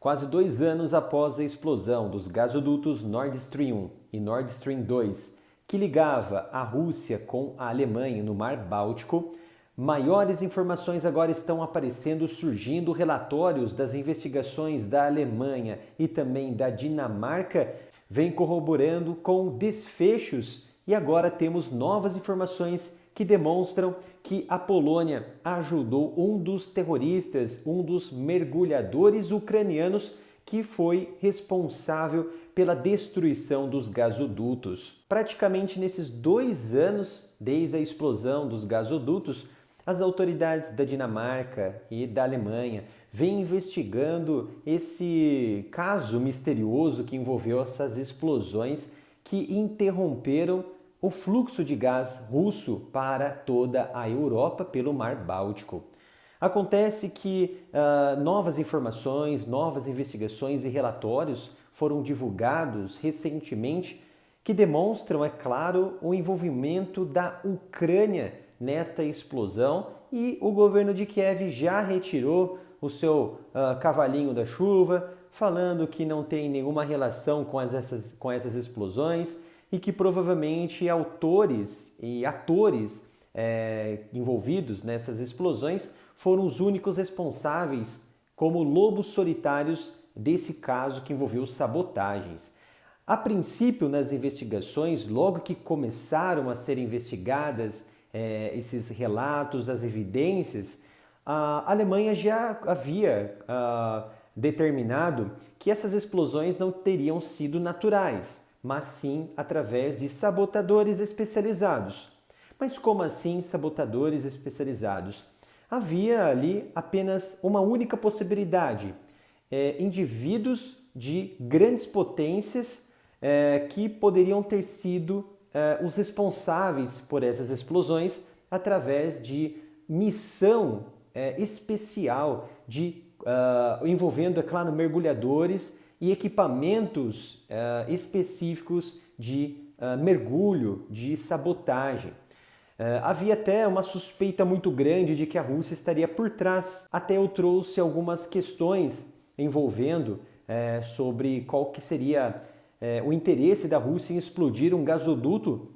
Quase 2 anos após a explosão dos gasodutos Nord Stream 1 e Nord Stream 2, que ligava a Rússia com a Alemanha no Mar Báltico, maiores informações agora estão aparecendo, surgindo relatórios das investigações da Alemanha e também da Dinamarca, vem corroborando com desfechos e agora temos novas informações que demonstram que a Polônia ajudou um dos terroristas, um dos mergulhadores ucranianos que foi responsável pela destruição dos gasodutos. Praticamente nesses 2 anos, desde a explosão dos gasodutos, as autoridades da Dinamarca e da Alemanha vêm investigando esse caso misterioso que envolveu essas explosões que interromperam o fluxo de gás russo para toda a Europa pelo Mar Báltico. Acontece que novas informações, novas investigações e relatórios foram divulgados recentemente que demonstram, é claro, o envolvimento da Ucrânia nesta explosão e o governo de Kiev já retirou o seu cavalinho da chuva, falando que não tem nenhuma relação com essas explosões e que provavelmente autores e atores envolvidos nessas explosões foram os únicos responsáveis como lobos solitários desse caso que envolveu sabotagens. A princípio, nas investigações, logo que começaram a ser investigadas esses relatos, as evidências, a Alemanha já havia determinado que essas explosões não teriam sido naturais, mas sim através de sabotadores especializados. Mas como assim sabotadores especializados? Havia ali apenas uma única possibilidade: indivíduos de grandes potências que poderiam ter sido os responsáveis por essas explosões através de missão especial envolvendo, é claro, mergulhadores e equipamentos específicos de mergulho, de sabotagem. Havia até uma suspeita muito grande de que a Rússia estaria por trás. Até eu trouxe algumas questões envolvendo sobre qual que seria o interesse da Rússia em explodir um gasoduto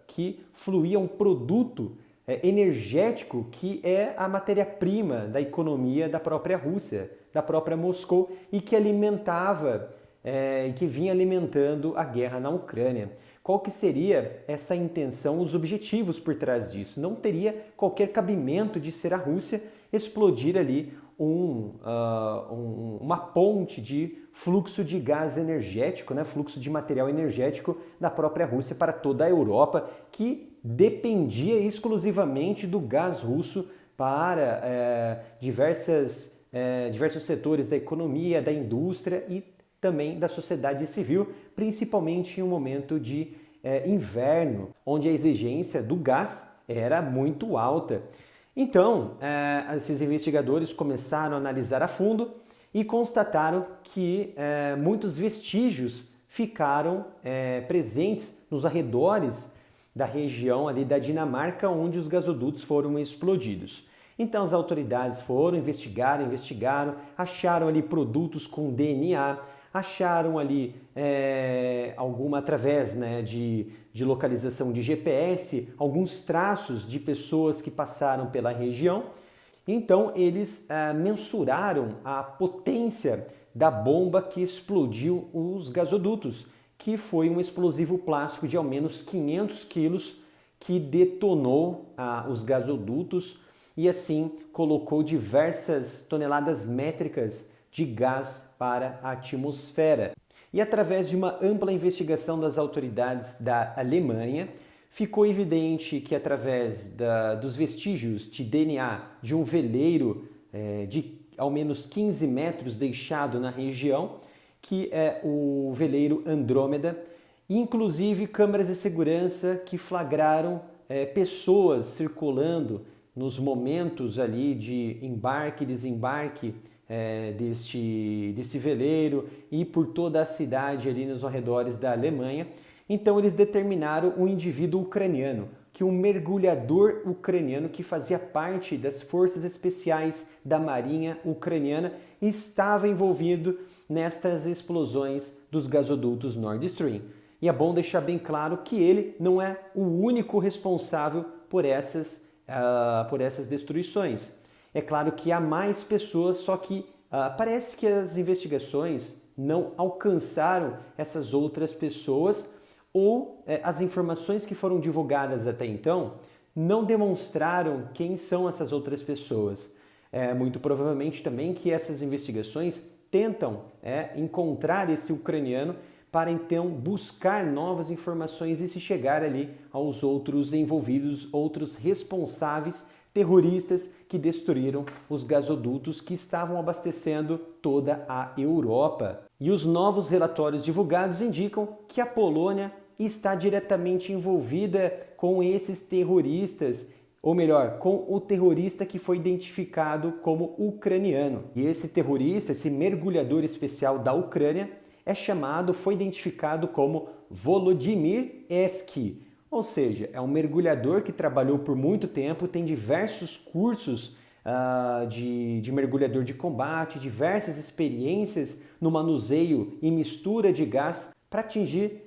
que fluía um produto energético que é a matéria-prima da economia da própria Rússia, da própria Moscou e que alimentava e que vinha alimentando a guerra na Ucrânia. Qual que seria essa intenção, os objetivos por trás disso? Não teria qualquer cabimento de ser a Rússia explodir ali uma ponte de fluxo de gás energético, fluxo de material energético da própria Rússia para toda a Europa, que dependia exclusivamente do gás russo para diversos setores da economia, da indústria e também da sociedade civil, principalmente em um momento de inverno, onde a exigência do gás era muito alta. Então, esses investigadores começaram a analisar a fundo e constataram que muitos vestígios ficaram presentes nos arredores da região ali da Dinamarca, onde os gasodutos foram explodidos. Então as autoridades foram, investigaram, acharam ali produtos com DNA, acharam ali através de localização de GPS, alguns traços de pessoas que passaram pela região. Então eles mensuraram a potência da bomba que explodiu os gasodutos, que foi um explosivo plástico de ao menos 500 quilos que detonou os gasodutos e assim colocou diversas toneladas métricas de gás para a atmosfera. E através de uma ampla investigação das autoridades da Alemanha, ficou evidente que através dos vestígios de DNA de um veleiro de ao menos 15 metros deixado na região, que é o veleiro Andrômeda, e inclusive câmeras de segurança que flagraram pessoas circulando nos momentos ali de embarque e desembarque desse veleiro e por toda a cidade ali nos arredores da Alemanha. Então eles determinaram um indivíduo ucraniano que um mergulhador ucraniano que fazia parte das forças especiais da Marinha ucraniana estava envolvido nestas explosões dos gasodutos Nord Stream. E é bom deixar bem claro que ele não é o único responsável por essas destruições. É claro que há mais pessoas, só que parece que as investigações não alcançaram essas outras pessoas ou as informações que foram divulgadas até então não demonstraram quem são essas outras pessoas. Muito provavelmente também que essas investigações tentam encontrar esse ucraniano para então buscar novas informações e se chegar ali aos outros envolvidos, outros responsáveis terroristas que destruíram os gasodutos que estavam abastecendo toda a Europa. E os novos relatórios divulgados indicam que a Polônia está diretamente envolvida com esses terroristas, ou melhor, com o terrorista que foi identificado como ucraniano. E esse terrorista, esse mergulhador especial da Ucrânia, foi identificado como Volodymyr Esky, ou seja, é um mergulhador que trabalhou por muito tempo, tem diversos cursos de mergulhador de combate, diversas experiências no manuseio e mistura de gás para atingir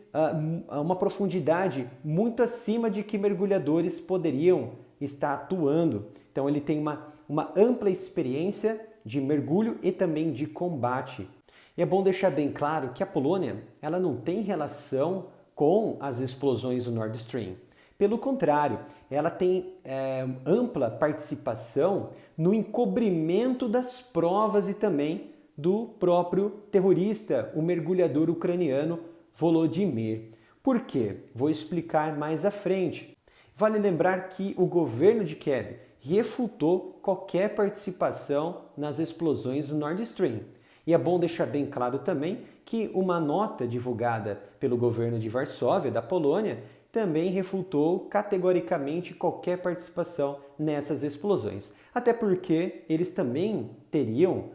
uma profundidade muito acima de que mergulhadores poderiam estar atuando. Então ele tem uma ampla experiência de mergulho e também de combate. E é bom deixar bem claro que a Polônia ela não tem relação com as explosões do Nord Stream. Pelo contrário, ela tem ampla participação no encobrimento das provas e também do próprio terrorista, o mergulhador ucraniano Volodymyr. Por quê? Vou explicar mais à frente. Vale lembrar que o governo de Kiev refutou qualquer participação nas explosões do Nord Stream. E é bom deixar bem claro também que uma nota divulgada pelo governo de Varsóvia, da Polônia, também refutou categoricamente qualquer participação nessas explosões. Até porque eles também teriam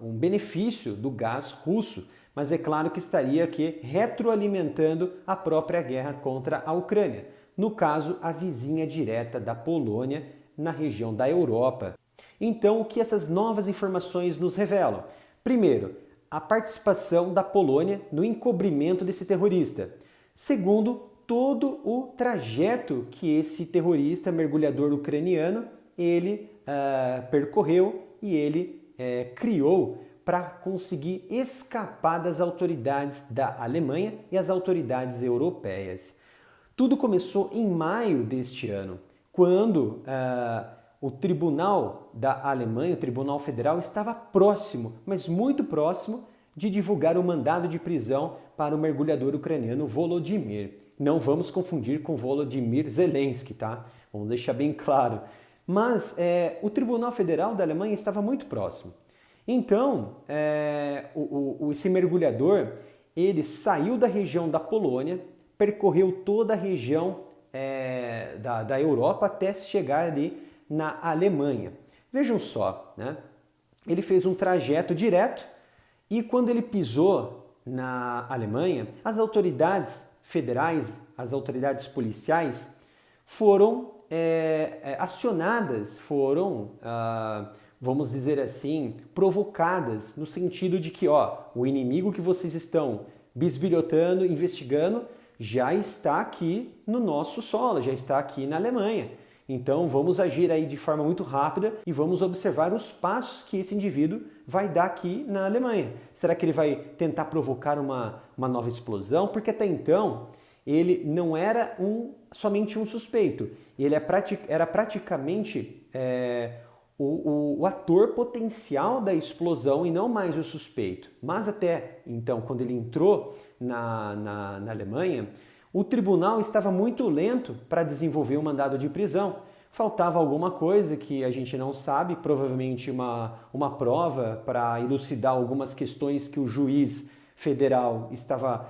um benefício do gás russo, mas é claro que estaria aqui retroalimentando a própria guerra contra a Ucrânia. No caso, a vizinha direta da Polônia na região da Europa. Então, o que essas novas informações nos revelam? Primeiro, a participação da Polônia no encobrimento desse terrorista. Segundo, todo o trajeto que esse terrorista mergulhador ucraniano ele percorreu e ele criou para conseguir escapar das autoridades da Alemanha e as autoridades europeias. Tudo começou em maio deste ano, quando o Tribunal da Alemanha, o Tribunal Federal, estava próximo, mas muito próximo, de divulgar o mandado de prisão para o mergulhador ucraniano Volodymyr. Não vamos confundir com Volodymyr Zelensky, tá? Vamos deixar bem claro. Mas o Tribunal Federal da Alemanha estava muito próximo. Então, esse mergulhador, ele saiu da região da Polônia, percorreu toda a região da Europa até chegar ali na Alemanha. Vejam só, né? Ele fez um trajeto direto e quando ele pisou na Alemanha, as autoridades federais, as autoridades policiais foram acionadas, foram, vamos dizer assim, provocadas no sentido de que o inimigo que vocês estão bisbilhotando, investigando, já está aqui no nosso solo, já está aqui na Alemanha. Então vamos agir aí de forma muito rápida e vamos observar os passos que esse indivíduo vai dar aqui na Alemanha. Será que ele vai tentar provocar uma nova explosão? Porque até então ele não era somente um suspeito, ele era praticamente o ator potencial da explosão e não mais o suspeito. Mas até então, quando ele entrou na Alemanha, o tribunal estava muito lento para desenvolver um mandado de prisão. Faltava alguma coisa que a gente não sabe, provavelmente uma prova para elucidar algumas questões que o juiz federal estava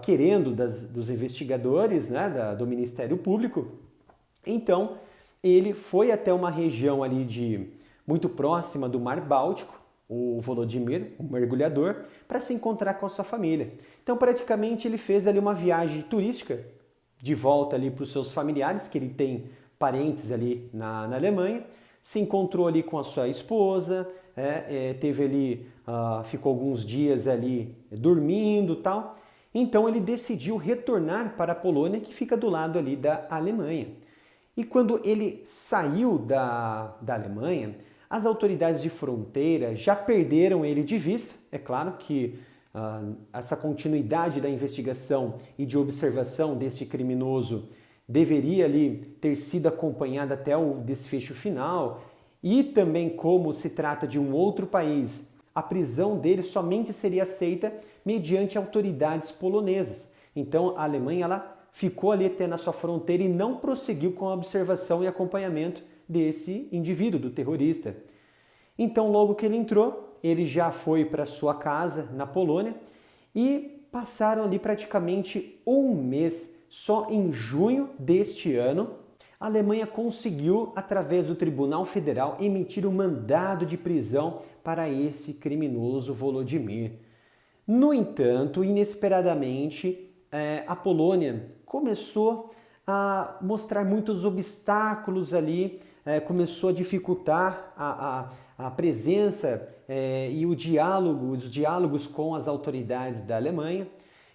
querendo dos investigadores, né, do Ministério Público. Então, ele foi até uma região ali muito próxima do Mar Báltico, o Volodymyr, o mergulhador, para se encontrar com a sua família. Então, praticamente, ele fez ali uma viagem turística de volta ali para os seus familiares, que ele tem parentes ali na Alemanha, se encontrou ali com a sua esposa, teve ali, ficou alguns dias ali dormindo e tal. Então ele decidiu retornar para a Polônia, que fica do lado ali da Alemanha. E quando ele saiu da Alemanha, as autoridades de fronteira já perderam ele de vista. É claro que essa continuidade da investigação e de observação deste criminoso deveria ali ter sido acompanhada até o desfecho final. E também, como se trata de um outro país, a prisão dele somente seria aceita mediante autoridades polonesas. Então a Alemanha ela ficou ali até na sua fronteira e não prosseguiu com a observação e acompanhamento desse indivíduo, do terrorista. Então logo que ele entrou, ele já foi para sua casa na Polônia e passaram ali praticamente um mês. Só em junho deste ano, a Alemanha conseguiu, através do Tribunal Federal, emitir um mandado de prisão para esse criminoso Volodymyr. No entanto, inesperadamente, a Polônia começou a mostrar muitos obstáculos ali, começou a dificultar a presença e os diálogos com as autoridades da Alemanha.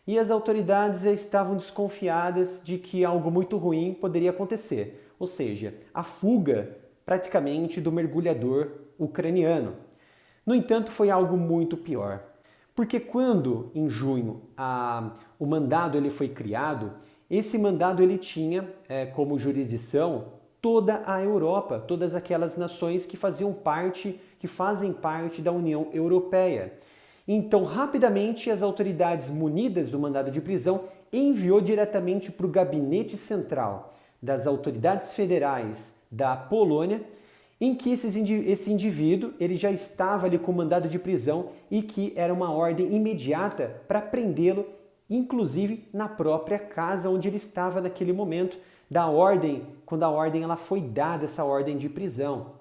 E as autoridades estavam desconfiadas de que algo muito ruim poderia acontecer, ou seja, a fuga praticamente do mergulhador ucraniano. No entanto, foi algo muito pior, porque quando em junho o mandado ele foi criado, esse mandado ele tinha como jurisdição toda a Europa, todas aquelas nações que fazem parte da União Europeia. Então, rapidamente, as autoridades munidas do mandado de prisão enviou diretamente para o gabinete central das autoridades federais da Polônia, em que esse indivíduo ele já estava ali com mandado de prisão e que era uma ordem imediata para prendê-lo, inclusive na própria casa onde ele estava naquele momento quando a ordem ela foi dada, essa ordem de prisão.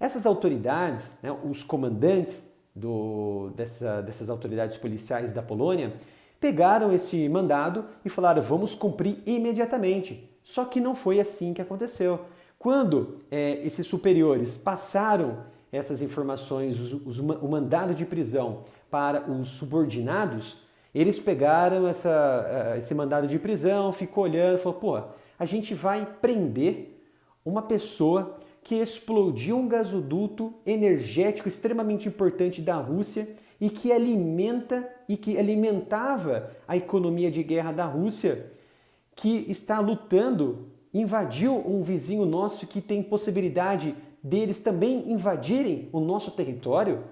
Essas autoridades, os comandantes dessas autoridades policiais da Polônia, pegaram esse mandado e falaram: vamos cumprir imediatamente. Só que não foi assim que aconteceu. Quando esses superiores passaram essas informações, o mandado de prisão para os subordinados, eles pegaram esse mandado de prisão, ficou olhando e falou: pô, a gente vai prender uma pessoa que explodiu um gasoduto energético extremamente importante da Rússia e que alimentava a economia de guerra da Rússia, que está lutando, invadiu um vizinho nosso que tem possibilidade deles também invadirem o nosso território?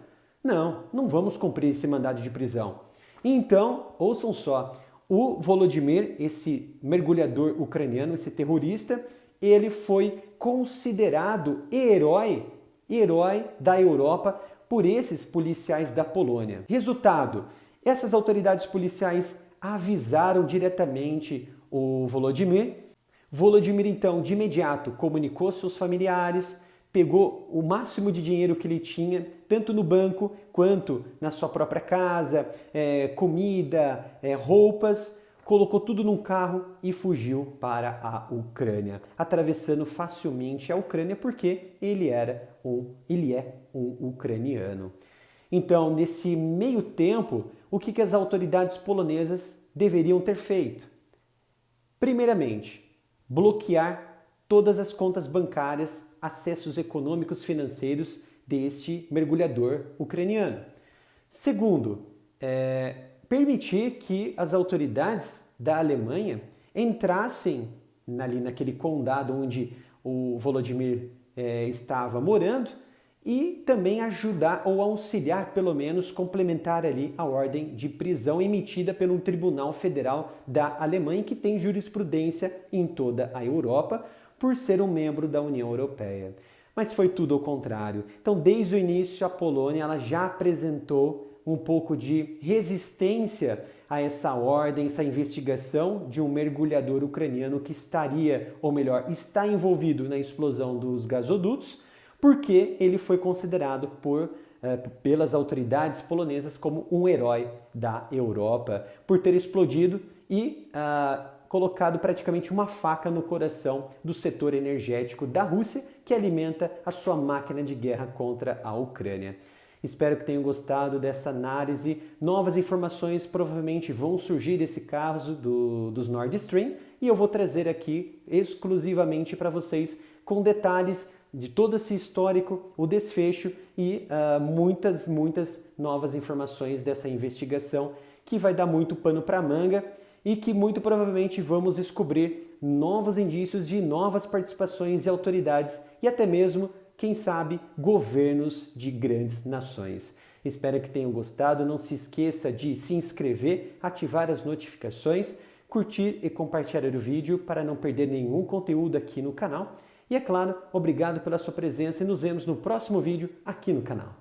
Não vamos cumprir esse mandado de prisão. Então, ouçam só, o Volodymyr, esse mergulhador ucraniano, esse terrorista, ele foi considerado herói da Europa por esses policiais da Polônia. Resultado, essas autoridades policiais avisaram diretamente o Volodymyr. Volodymyr, então, de imediato comunicou seus familiares, pegou o máximo de dinheiro que ele tinha, tanto no banco quanto na sua própria casa, comida, roupas, colocou tudo num carro e fugiu para a Ucrânia, atravessando facilmente a Ucrânia porque ele é um ucraniano. Então, nesse meio tempo, o que as autoridades polonesas deveriam ter feito? Primeiramente, bloquear todas as contas bancárias, acessos econômicos financeiros deste mergulhador ucraniano. Segundo, permitir que as autoridades da Alemanha entrassem ali naquele condado onde o Volodymyr estava morando e também ajudar ou auxiliar, pelo menos complementar ali a ordem de prisão emitida pelo Tribunal Federal da Alemanha, que tem jurisprudência em toda a Europa por ser um membro da União Europeia. Mas foi tudo ao contrário. Então, desde o início, a Polônia ela já apresentou um pouco de resistência a essa ordem, essa investigação de um mergulhador ucraniano que estaria, ou melhor, está envolvido na explosão dos gasodutos, porque ele foi considerado pelas autoridades polonesas como um herói da Europa, por ter explodido e colocado praticamente uma faca no coração do setor energético da Rússia, que alimenta a sua máquina de guerra contra a Ucrânia. Espero que tenham gostado dessa análise. Novas informações provavelmente vão surgir desse caso dos Nord Stream e eu vou trazer aqui exclusivamente para vocês com detalhes de todo esse histórico, o desfecho e muitas novas informações dessa investigação que vai dar muito pano para manga e que muito provavelmente vamos descobrir novos indícios de novas participações de autoridades e até mesmo, quem sabe, governos de grandes nações. Espero que tenham gostado. Não se esqueça de se inscrever, ativar as notificações, curtir e compartilhar o vídeo para não perder nenhum conteúdo aqui no canal. E é claro, obrigado pela sua presença e nos vemos no próximo vídeo aqui no canal.